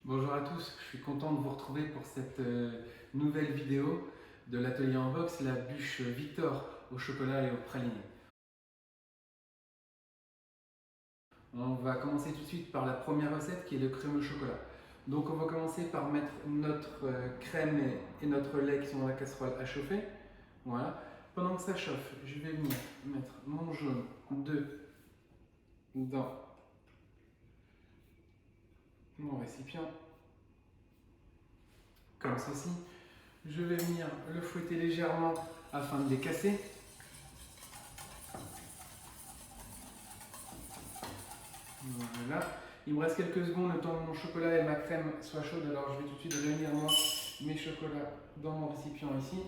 Bonjour à tous, je suis content de vous retrouver pour cette nouvelle vidéo de l'atelier en box, la bûche Victor au chocolat et au praliné. On va commencer tout de suite par la première recette qui est le crémeux chocolat. Donc on va commencer par mettre notre crème et notre lait qui sont dans la casserole à chauffer. Voilà. Pendant que ça chauffe, je vais venir mettre mon jaune d'œuf dans mon récipient, comme ceci. Je vais venir le fouetter légèrement afin de les casser. Voilà. Il me reste quelques secondes le temps que mon chocolat et ma crème soient chaudes, alors je vais tout de suite réunir moi mes chocolats dans mon récipient ici.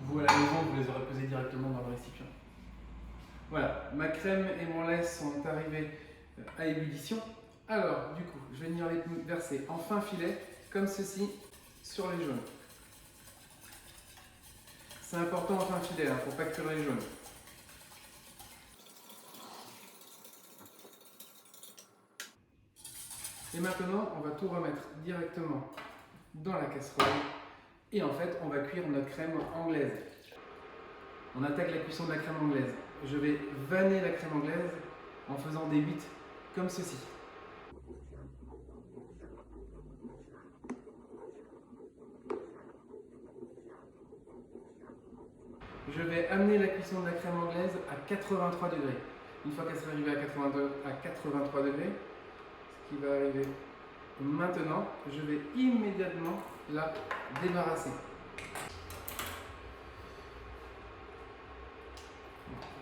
Vous à la maison, vous les aurez posés directement dans le récipient. Voilà, ma crème et mon lait sont arrivés à ébullition. Alors, du coup, je vais venir les verser en fin filet, comme ceci, sur les jaunes. C'est important en fin filet, pour ne pas cuire les jaunes. Et maintenant, on va tout remettre directement dans la casserole. Et en fait, on va cuire notre crème anglaise. On attaque la cuisson de la crème anglaise. Je vais vanner la crème anglaise en faisant des bites comme ceci. Je vais amener la cuisson de la crème anglaise à 83 degrés. Une fois qu'elle sera arrivée à 83 degrés, ce qui va arriver maintenant, je vais immédiatement la débarrasser.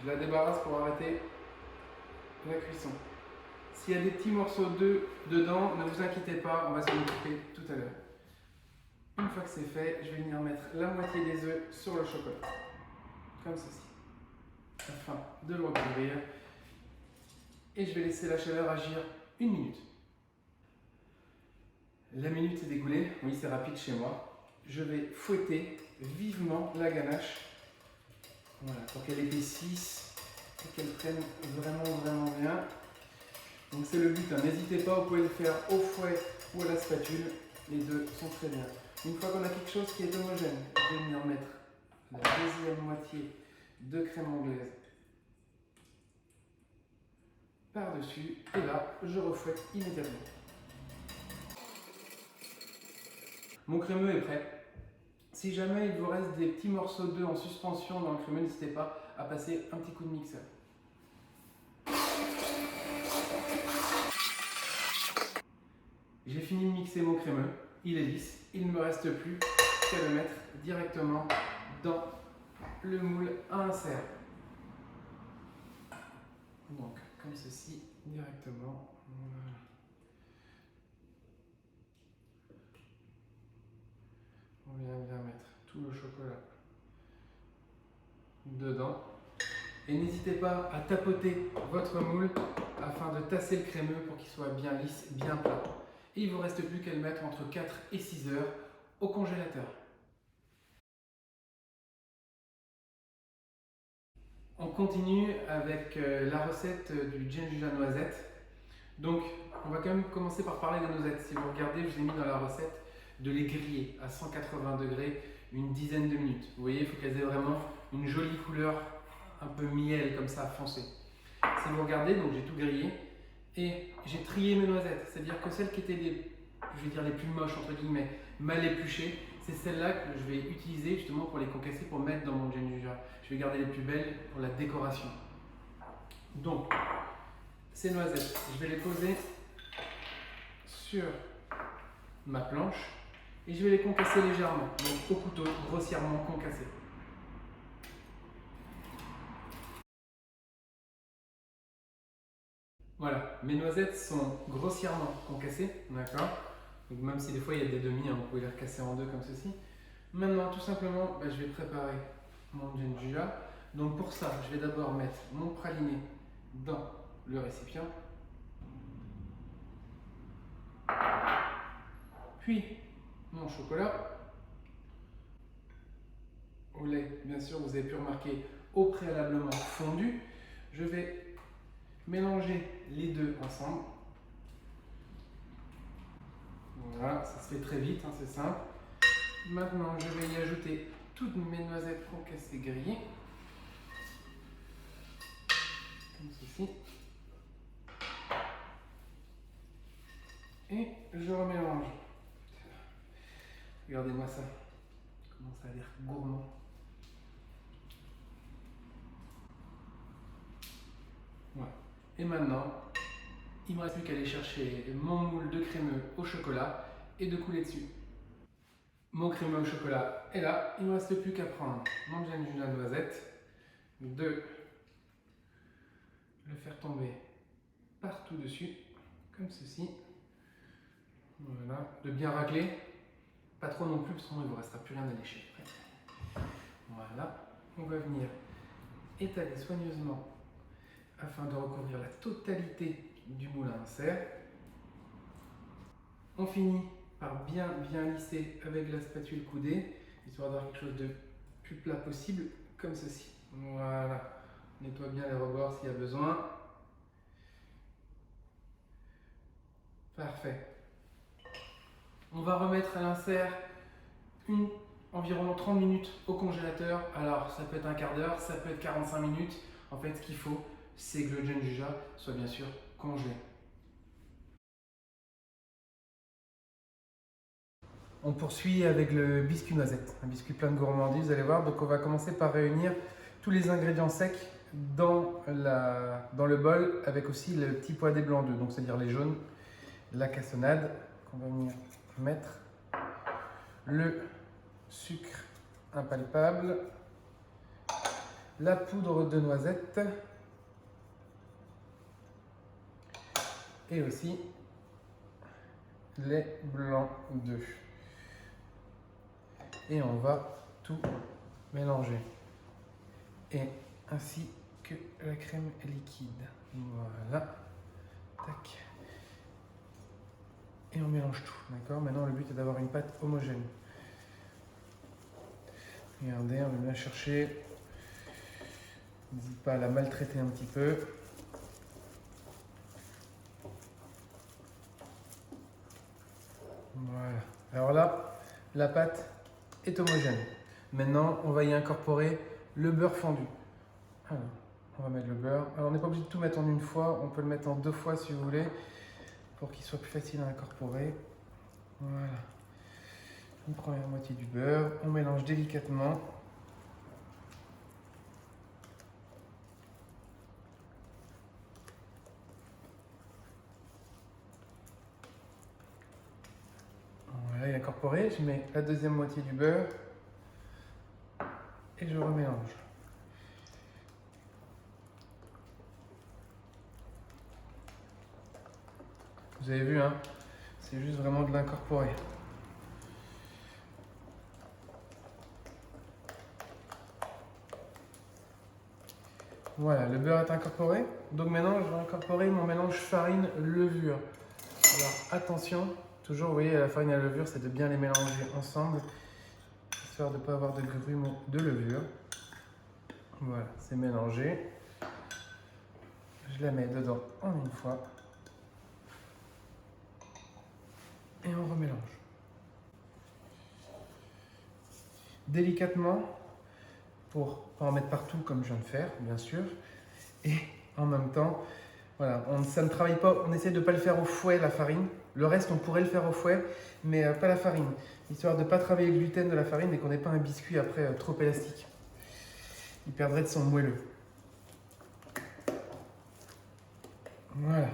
Je la débarrasse pour arrêter la cuisson. S'il y a des petits morceaux d'œufs dedans, ne vous inquiétez pas, on va s'en occuper tout à l'heure. Une fois que c'est fait, je vais venir mettre la moitié des œufs sur le chocolat, comme ceci, afin de le recouvrir. Et je vais laisser la chaleur agir 1 minute. La minute est écoulée, oui c'est rapide chez moi. Je vais fouetter vivement la ganache, voilà, pour qu'elle épaississe et qu'elle prenne vraiment bien. Donc c'est le but, n'hésitez pas, vous pouvez le faire au fouet ou à la spatule, les deux sont très bien. Une fois qu'on a quelque chose qui est homogène, je vais venir mettre la deuxième moitié de crème anglaise par-dessus et là, je refouette immédiatement. Mon crémeux est prêt. Si jamais il vous reste des petits morceaux d'œufs en suspension dans le crémeux, n'hésitez pas à passer un petit coup de mixeur. J'ai fini de mixer mon crémeux, il est lisse, il ne me reste plus qu'à le mettre directement dans le moule à insert. Donc, comme ceci, directement. Voilà. On vient bien mettre tout le chocolat dedans. Et n'hésitez pas à tapoter votre moule afin de tasser le crémeux pour qu'il soit bien lisse, bien plat. Et il ne vous reste plus qu'à le mettre entre 4 et 6 heures au congélateur. On continue avec la recette du ginger noisette. Donc, on va quand même commencer par parler des noisettes. Si vous regardez, je vous ai mis dans la recette de les griller à 180 degrés une dizaine de minutes. Vous voyez, il faut qu'elles aient vraiment une jolie couleur, un peu miel comme ça, foncé. Si vous regardez, donc j'ai tout grillé et j'ai trié mes noisettes. C'est-à-dire que celles qui étaient les plus moches, entre guillemets, mal épluchées, c'est celles-là que je vais utiliser justement pour les concasser, pour mettre dans mon ginger. Je vais garder les plus belles pour la décoration. Donc, ces noisettes, je vais les poser sur ma planche et je vais les concasser légèrement, donc au couteau, grossièrement concassé. Voilà, mes noisettes sont grossièrement concassées, d'accord? Donc même si des fois il y a des demi, vous pouvez les recasser en deux comme ceci. Maintenant, tout simplement, je vais préparer mon ginger. Donc pour ça, je vais d'abord mettre mon praliné dans le récipient. Puis mon chocolat au lait, bien sûr, vous avez pu remarquer, au préalablement fondu. Je vais mélanger les deux ensemble. Voilà, ça se fait très vite, hein, c'est simple. Maintenant, je vais y ajouter toutes mes noisettes concassées grillées. Comme ceci. Et je remélange. Regardez-moi ça. Comment ça a l'air gourmand. Voilà. Et maintenant, il ne me reste plus qu'à aller chercher mon moule de crémeux au chocolat et de couler dessus. Mon crémeux au chocolat est là. Il ne me reste plus qu'à prendre mon Ginger noisette, de le faire tomber partout dessus, comme ceci. Voilà, de bien racler. Pas trop non plus, sinon il ne vous restera plus rien à lécher. Voilà, on va venir étaler soigneusement afin de recouvrir la totalité du moule à insert. On finit par bien lisser avec la spatule coudée, histoire d'avoir quelque chose de plus plat possible, comme ceci. Voilà, on nettoie bien les rebords s'il y a besoin. Parfait. On va remettre à l'insert environ 30 minutes au congélateur. Alors ça peut être un quart d'heure, ça peut être 45 minutes. En fait, ce qu'il faut, c'est que le Ginger soit bien sûr congelé. On poursuit avec le biscuit noisette, un biscuit plein de gourmandise, vous allez voir. Donc on va commencer par réunir tous les ingrédients secs dans le bol, avec aussi le petit pois des blancs d'œufs, donc c'est-à-dire les jaunes, la cassonade qu'on va venir mettre, le sucre impalpable, la poudre de noisette et aussi les blancs d'œufs. Et on va tout mélanger. Et ainsi que la crème liquide. Voilà. Tac. Et on mélange tout. D'accord? Maintenant, le but est d'avoir une pâte homogène. Regardez, on va bien chercher. N'hésite pas à la maltraiter un petit peu. Voilà. Alors là, la pâte est homogène. Maintenant, on va y incorporer le beurre fondu. Alors, on va mettre le beurre. Alors, on n'est pas obligé de tout mettre en une fois. On peut le mettre en 2 fois si vous voulez, pour qu'il soit plus facile à incorporer. Voilà. Une première moitié du beurre. On mélange délicatement. Voilà, il est incorporé. Je mets la deuxième moitié du beurre et je remélange. Vous avez vu, hein, c'est juste vraiment de l'incorporer. Voilà, le beurre est incorporé. Donc maintenant, je vais incorporer mon mélange farine-levure. Alors attention, toujours, vous voyez, la farine et la levure, c'est de bien les mélanger ensemble, histoire de ne pas avoir de grumeaux de levure. Voilà, c'est mélangé. Je la mets dedans en une fois. Et on remélange. Délicatement, pour pas en mettre partout comme je viens de faire, bien sûr. Et en même temps, voilà, ça ne travaille pas, on essaie de ne pas le faire au fouet, la farine. Le reste, on pourrait le faire au fouet, mais pas la farine. Histoire de ne pas travailler le gluten de la farine et qu'on n'ait pas un biscuit après trop élastique. Il perdrait de son moelleux. Voilà,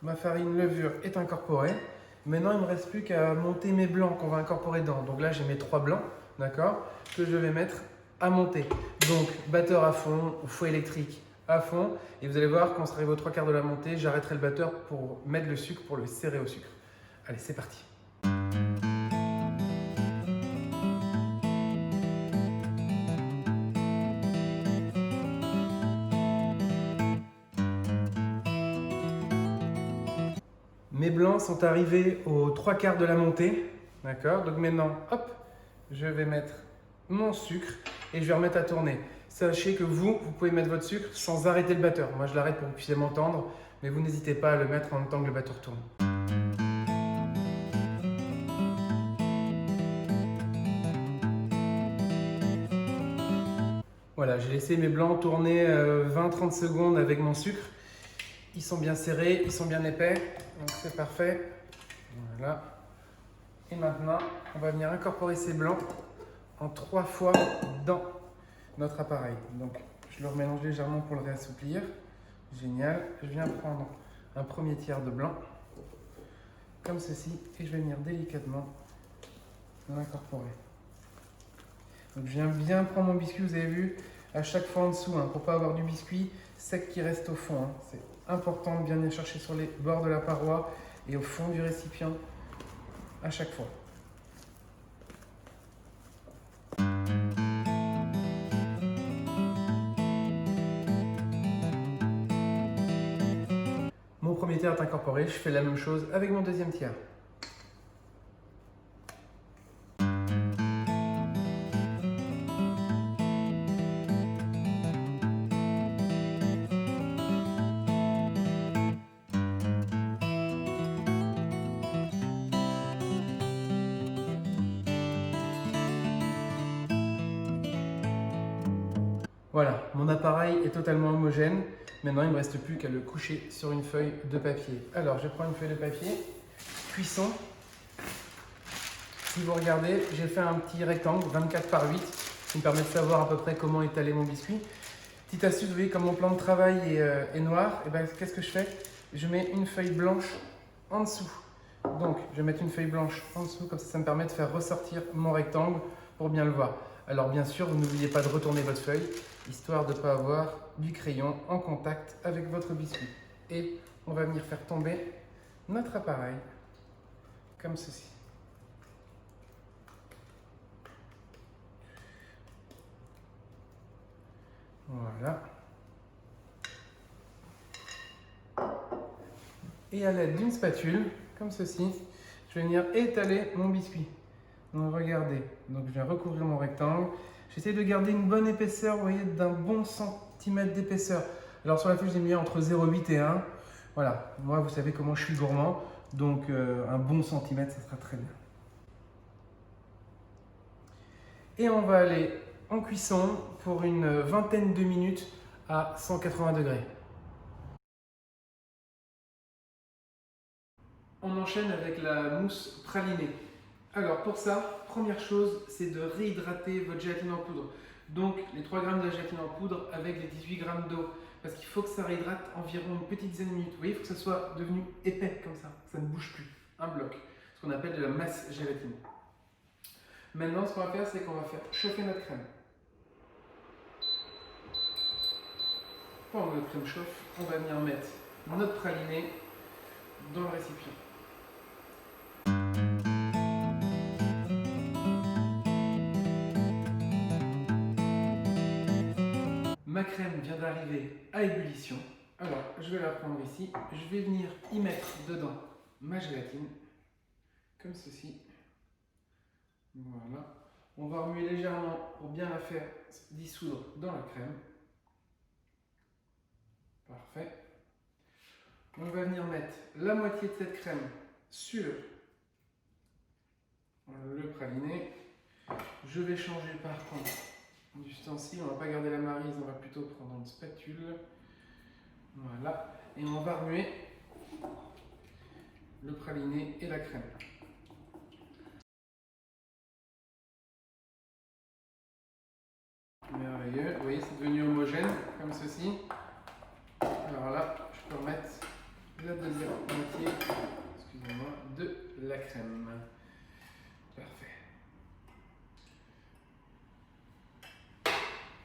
ma farine levure est incorporée. Maintenant, il ne me reste plus qu'à monter mes blancs qu'on va incorporer dedans. Donc là, j'ai mes 3 blancs, d'accord, que je vais mettre à monter. Donc, batteur à fond, ou fouet électrique à fond. Et vous allez voir, quand ça arrive aux 3/4 de la montée, j'arrêterai le batteur pour mettre le sucre, pour le serrer au sucre. Allez, c'est parti. Mes blancs sont arrivés aux 3/4 de la montée, d'accord? Donc maintenant, hop, je vais mettre mon sucre et je vais remettre à tourner. Sachez que vous pouvez mettre votre sucre sans arrêter le batteur. Moi, je l'arrête pour que vous puissiez m'entendre, mais vous n'hésitez pas à le mettre en même temps que le batteur tourne. Voilà, j'ai laissé mes blancs tourner 20-30 secondes avec mon sucre. Ils sont bien serrés, ils sont bien épais, donc c'est parfait. Voilà. Et maintenant, on va venir incorporer ces blancs en 3 fois dans notre appareil. Donc, je le remélange légèrement pour le réassouplir. Génial. Je viens prendre un premier tiers de blanc, comme ceci, et je vais venir délicatement l'incorporer. Donc, je viens bien prendre mon biscuit, vous avez vu, à chaque fois en dessous, pour ne pas avoir du biscuit sec qui reste au fond. C'est important de bien venir chercher sur les bords de la paroi et au fond du récipient à chaque fois. Mon premier tiers est incorporé, je fais la même chose avec mon deuxième tiers. Voilà, mon appareil est totalement homogène. Maintenant, il ne me reste plus qu'à le coucher sur une feuille de papier. Alors, je prends une feuille de papier, cuisson. Si vous regardez, j'ai fait un petit rectangle 24 par 8 qui me permet de savoir à peu près comment étaler mon biscuit. Petite astuce, vous voyez, comme mon plan de travail est noir, et ben, qu'est-ce que je fais? Je mets une feuille blanche en dessous. Donc, je vais mettre une feuille blanche en dessous, comme ça me permet de faire ressortir mon rectangle pour bien le voir. Alors, bien sûr, vous n'oubliez pas de retourner votre feuille, histoire de ne pas avoir du crayon en contact avec votre biscuit. Et on va venir faire tomber notre appareil comme ceci. Voilà. Et à l'aide d'une spatule, comme ceci, je vais venir étaler mon biscuit. Donc regardez, donc je viens recouvrir mon rectangle. J'essaie de garder une bonne épaisseur, vous voyez, d'un bon centimètre d'épaisseur. Alors sur la feuille, j'ai mis entre 0,8 et 1. Voilà, moi vous savez comment je suis gourmand, donc un bon centimètre, ça sera très bien. Et on va aller en cuisson pour une vingtaine de minutes à 180 degrés. On enchaîne avec la mousse pralinée. Alors pour ça, première chose, c'est de réhydrater votre gélatine en poudre. Donc les 3 grammes de gélatine en poudre avec les 18 grammes d'eau. Parce qu'il faut que ça réhydrate environ une petite dizaine de minutes. Vous voyez, il faut que ça soit devenu épais comme ça ne bouge plus, un bloc. Ce qu'on appelle de la masse gélatine. Maintenant, ce qu'on va faire, c'est qu'on va faire chauffer notre crème. Pendant que notre crème chauffe, on va venir mettre notre praliné dans le récipient. Ma crème vient d'arriver à ébullition. Alors, je vais la prendre ici. Je vais venir y mettre dedans ma gélatine, comme ceci. Voilà. On va remuer légèrement pour bien la faire dissoudre dans la crème. Parfait. On va venir mettre la moitié de cette crème sur le praliné. Je vais changer par contre d'ustensile. On ne va pas garder la maryse, on va plutôt prendre une spatule. Voilà. Et on va remuer le praliné et la crème. Merveilleux. Vous voyez, c'est devenu homogène, comme ceci. Alors là, je peux remettre la deuxième moitié, excusez-moi, de la crème. Parfait.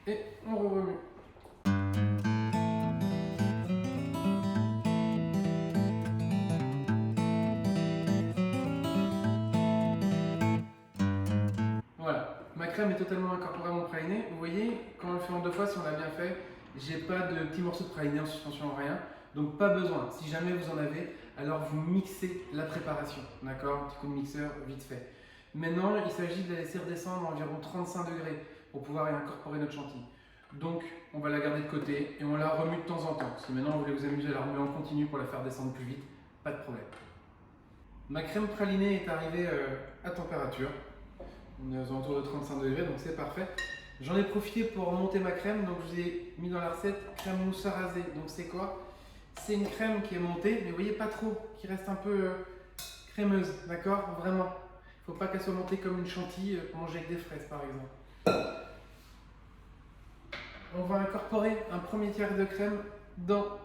Et on remue. Voilà, ma crème est totalement incorporée à mon praliné. Vous voyez, quand on le fait en 2 fois, si on l'a bien fait, j'ai pas de petits morceaux de praliné en suspension, rien. Donc pas besoin. Si jamais vous en avez, alors vous mixez la préparation. D'accord? Un petit coup de mixeur, vite fait. Maintenant, il s'agit de la laisser redescendre à environ 35 degrés pour pouvoir y incorporer notre chantilly. Donc, on va la garder de côté et on la remue de temps en temps. Si maintenant vous voulez vous amuser à la remuer en continu pour la faire descendre plus vite, pas de problème. Ma crème pralinée est arrivée à température. On est aux alentours de 35 degrés, donc c'est parfait. J'en ai profité pour monter ma crème, donc je vous ai mis dans la recette crème mousse à raser. Donc c'est quoi? C'est une crème qui est montée, mais vous voyez pas trop, qui reste un peu crémeuse, d'accord? Vraiment. Il ne faut pas qu'elle soit montée comme une chantilly pour manger avec des fraises par exemple. On va incorporer un premier tiers de crème dans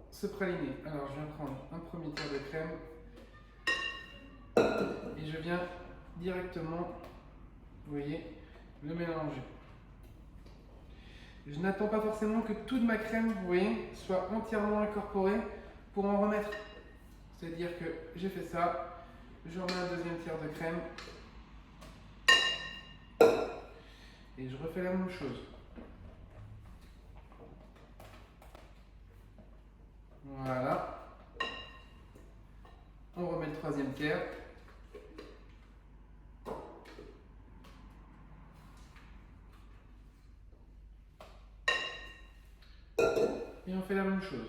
ce praliné. Alors je viens prendre un premier tiers de crème et je viens directement, vous voyez, le mélanger. Je n'attends pas forcément que toute ma crème, vous voyez, soit entièrement incorporée pour en remettre. C'est-à-dire que j'ai fait ça, je remets un deuxième tiers de crème et je refais la même chose. Voilà. On remet le troisième tiers. Et on fait la même chose.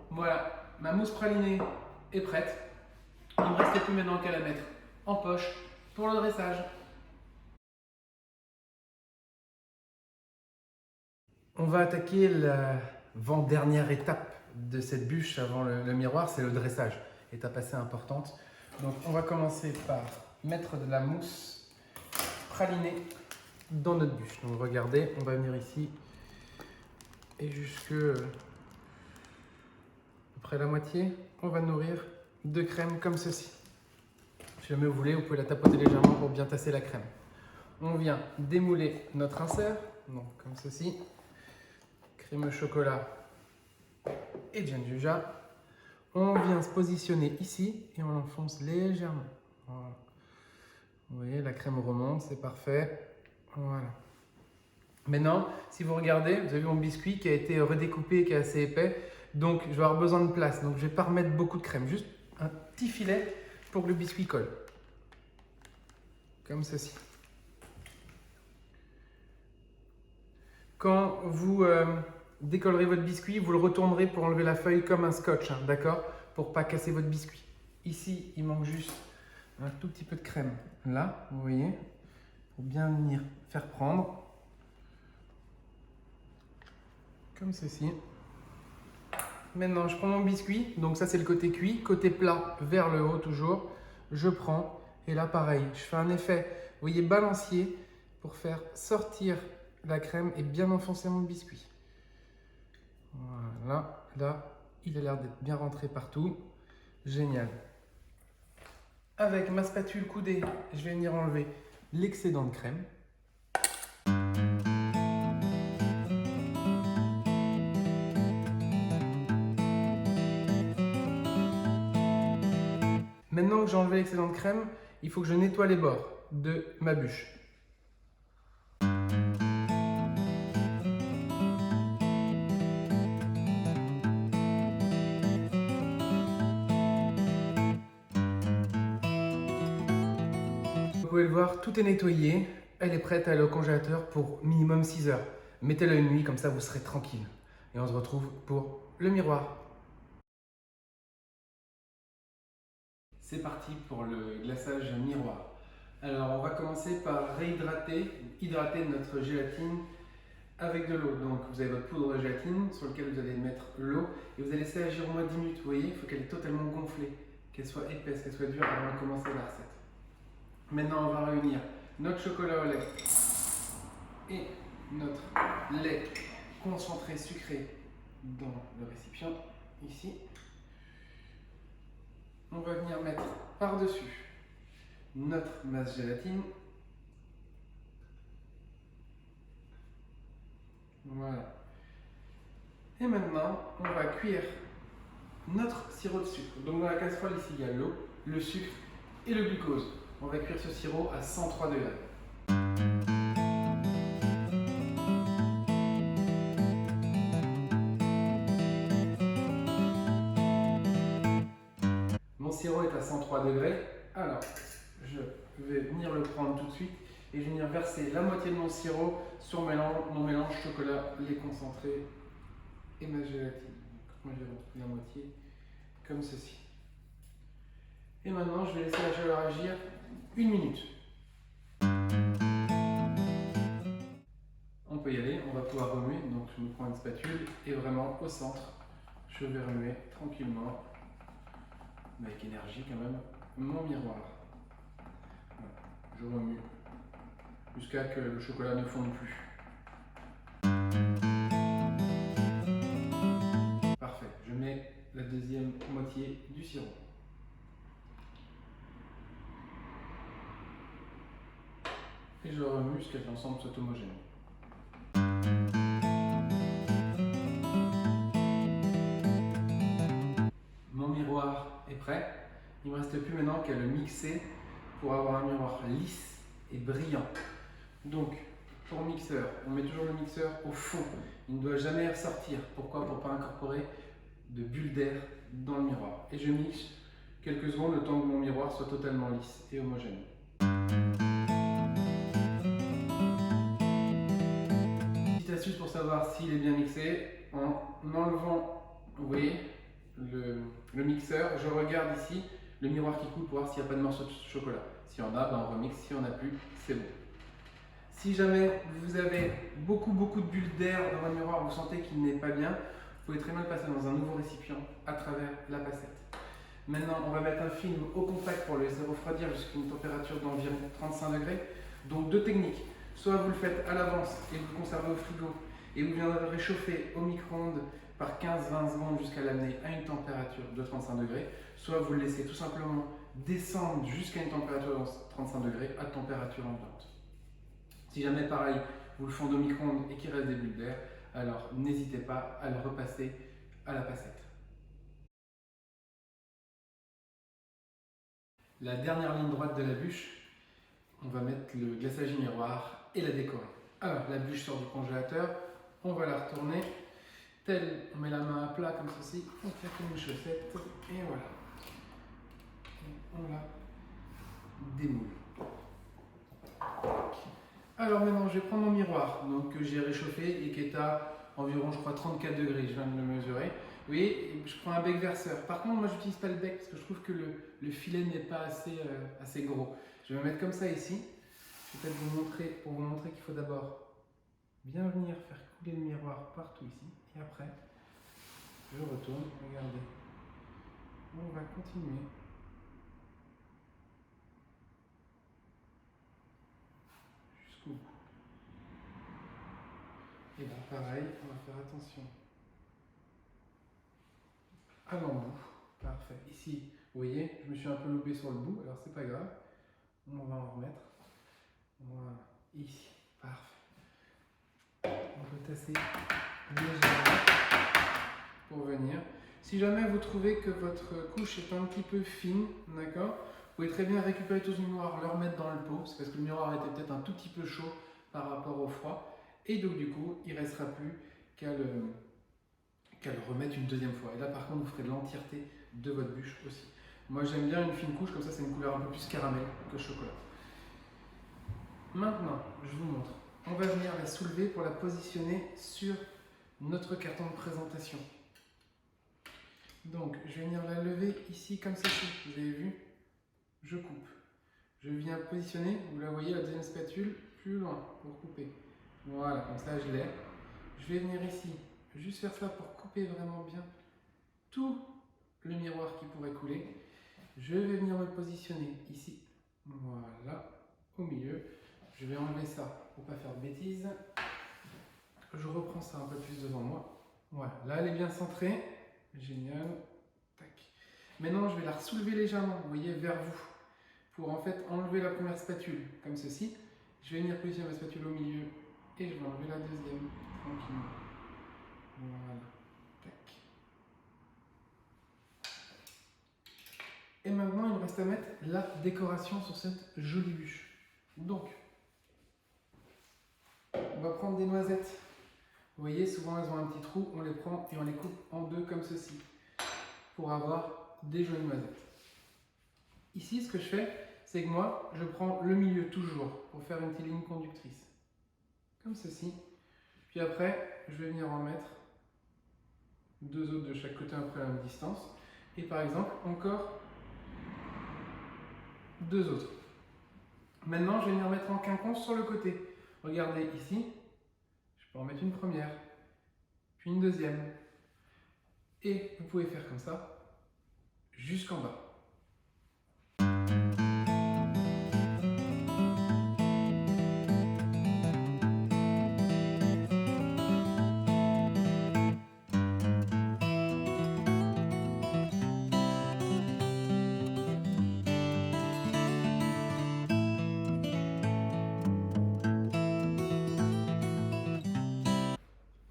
Voilà, ma mousse pralinée est prête. Il ne me reste plus maintenant qu'à la mettre en poche pour le dressage. On va attaquer l'avant-dernière étape de cette bûche avant le miroir, c'est le dressage. Étape assez importante. Donc on va commencer par mettre de la mousse pralinée dans notre bûche. Donc regardez, on va venir ici et jusque après la moitié, on va nourrir de crème comme ceci. Si jamais vous voulez, vous pouvez la tapoter légèrement pour bien tasser la crème. On vient démouler notre insert, donc comme ceci. Crème au chocolat et Gianduja. On vient se positionner ici et on l'enfonce légèrement. Voilà. Vous voyez, la crème remonte, c'est parfait. Voilà. Maintenant, si vous regardez, vous avez vu mon biscuit qui a été redécoupé, qui est assez épais. Donc, je vais avoir besoin de place. Donc, je ne vais pas remettre beaucoup de crème. Juste un petit filet pour que le biscuit colle. Comme ceci. Quand vous décollerez votre biscuit, vous le retournerez pour enlever la feuille comme un scotch, hein, d'accord? Pour ne pas casser votre biscuit. Ici, il manque juste un tout petit peu de crème. Là, vous voyez, pour bien venir faire prendre. Comme ceci. Maintenant, je prends mon biscuit. Donc ça, c'est le côté cuit. Côté plat, vers le haut toujours. Je prends. Et là, pareil, je fais un effet, vous voyez, balancier pour faire sortir la crème et bien enfoncer mon biscuit. Voilà. Là, il a l'air d'être bien rentré partout. Génial. Avec ma spatule coudée, je vais venir enlever l'excédent de crème. Maintenant que j'ai enlevé l'excédent de crème, il faut que je nettoie les bords de ma bûche. Vous pouvez le voir, tout est nettoyé. Elle est prête à aller au congélateur pour minimum 6 heures. Mettez-la une nuit, comme ça vous serez tranquille. Et on se retrouve pour le miroir. C'est parti pour le glaçage miroir. Alors on va commencer par hydrater notre gélatine avec de l'eau. Donc vous avez votre poudre de gélatine sur laquelle vous allez mettre l'eau et vous allez laisser agir au moins 10 minutes. Vous voyez, il faut qu'elle est totalement gonflée, qu'elle soit épaisse, qu'elle soit dure avant de commencer la recette. Maintenant on va réunir notre chocolat au lait et notre lait concentré sucré dans le récipient ici. On va venir mettre par-dessus notre masse gélatine. Voilà. Et maintenant, on va cuire notre sirop de sucre. Donc dans la casserole ici, il y a l'eau, le sucre et le glucose. On va cuire ce sirop à 103 degrés. Mon sirop est à 103 degrés. Alors, je vais venir le prendre tout de suite et je vais venir verser la moitié de mon sirop sur mon mélange chocolat, lait concentré et ma gélatine. Moi, je vais retrouver la moitié comme ceci. Et maintenant, je vais laisser la chaleur agir 1 minute. On peut y aller, on va pouvoir remuer. Donc je me prends une spatule et vraiment au centre, je vais remuer tranquillement, mais avec énergie quand même, mon miroir. Voilà. Je remue jusqu'à que le chocolat ne fonde plus. Parfait, je mets la deuxième moitié du sirop. Et je remue jusqu'à ce que l'ensemble soit homogène. Mon miroir est prêt. Il ne me reste plus maintenant qu'à le mixer pour avoir un miroir lisse et brillant. Donc, pour le mixeur, on met toujours le mixeur au fond. Il ne doit jamais ressortir. Pourquoi? Pour ne pas incorporer de bulles d'air dans le miroir. Et je mixe quelques secondes le temps que mon miroir soit totalement lisse et homogène. Petite astuce pour savoir s'il est bien mixé, en enlevant, vous voyez, le mixeur, je regarde ici le miroir qui coule pour voir s'il n'y a pas de morceaux de chocolat. S'il y en a, ben on remixe. S'il n'y en a plus, c'est bon. Si jamais vous avez beaucoup de bulles d'air dans un miroir, vous sentez qu'il n'est pas bien, vous pouvez très bien le passer dans un nouveau récipient à travers la passette. Maintenant, on va mettre un film au contact pour le laisser refroidir jusqu'à une température d'environ 35 degrés. Donc deux techniques. Soit vous le faites à l'avance et vous le conservez au frigo et vous viendrez réchauffer au micro-ondes par 15-20 secondes jusqu'à l'amener à une température de 35 degrés. Soit vous le laissez tout simplement descendre jusqu'à une température de 35 degrés à température ambiante. Si jamais pareil, vous le fondez au micro-ondes et qu'il reste des bulles d'air, alors n'hésitez pas à le repasser à la passette. La dernière ligne droite de la bûche, on va mettre le glaçage du miroir et la décorer. Alors la bûche sort du congélateur, on va la retourner, on met la main à plat comme ceci, on fait comme une chaussette et voilà. Et on la démoule. Alors maintenant je vais prendre mon miroir donc, que j'ai réchauffé et qui est à environ je crois 34 degrés, je viens de le mesurer. Vous voyez, je prends un bec verseur. Par contre moi j'utilise pas le bec parce que je trouve que le filet n'est pas assez gros. Je vais me mettre comme ça ici. Je vais peut-être vous montrer, pour vous montrer qu'il faut d'abord bien venir faire couler le miroir partout ici. Et après, je retourne, regardez. On va continuer. Jusqu'au bout. Et bien pareil, on va faire attention à l'embout. Parfait. Ici, vous voyez, je me suis un peu loupé sur le bout, alors c'est pas grave. On va en remettre. Voilà, ici. Parfait. On peut tasser légèrement pour venir. Si jamais vous trouvez que votre couche est un petit peu fine, d'accord, vous pouvez très bien récupérer tout ce miroir, le remettre dans le pot. C'est parce que le miroir était peut-être un tout petit peu chaud par rapport au froid. Et donc du coup, il ne restera plus qu'à le remettre une deuxième fois. Et là par contre, vous ferez l'entièreté de votre bûche aussi. Moi j'aime bien une fine couche, comme ça c'est une couleur un peu plus caramel que chocolat. Maintenant, je vous montre. On va venir la soulever pour la positionner sur notre carton de présentation. Donc, je vais venir la lever ici comme ceci. Vous avez vu? Je coupe. Je viens positionner, vous la voyez, la deuxième spatule, plus loin pour couper. Voilà, comme ça je l'ai. Je vais venir ici, juste faire ça pour couper vraiment bien tout le miroir qui pourrait couler. Je vais venir me positionner ici. Voilà, au milieu. Je vais enlever ça pour ne pas faire de bêtises. Je reprends ça un peu plus devant moi. Voilà, là elle est bien centrée. Génial. Tac. Maintenant je vais la soulever légèrement, vous voyez, vers vous. Pour en fait enlever la première spatule, comme ceci. Je vais venir positionner ma spatule au milieu et je vais enlever la deuxième, tranquillement. Voilà. Tac. Et maintenant il me reste à mettre la décoration sur cette jolie bûche. Donc, on va prendre des noisettes. Vous voyez, souvent elles ont un petit trou, on les prend et on les coupe en deux comme ceci pour avoir des jolies noisettes. Ici, ce que je fais, c'est que moi, je prends le milieu toujours pour faire une petite ligne conductrice. Comme ceci. Puis après, je vais venir en mettre deux autres de chaque côté après la même distance. Et par exemple, encore 2 autres. Maintenant, je vais venir mettre en quinconce sur le côté. Regardez ici, je peux en mettre une première, puis une deuxième. Et vous pouvez faire comme ça, jusqu'en bas.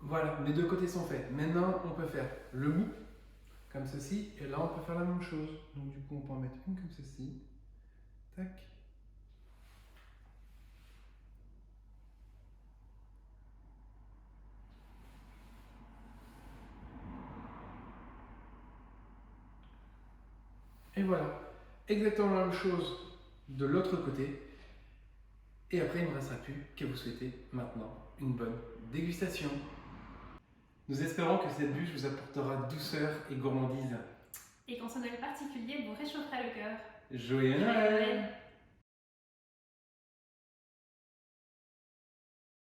Voilà, les 2 côtés sont faits. Maintenant, on peut faire le bout, comme ceci, et là, on peut faire la même chose. Donc, du coup, on peut en mettre une comme ceci. Tac. Et voilà, exactement la même chose de l'autre côté. Et après, il ne me restera plus qu'à vous souhaiter maintenant une bonne dégustation. Nous espérons que cette bûche vous apportera douceur et gourmandise. Et qu'en ce Noël particulier vous réchauffera le cœur. Joyeux Noël!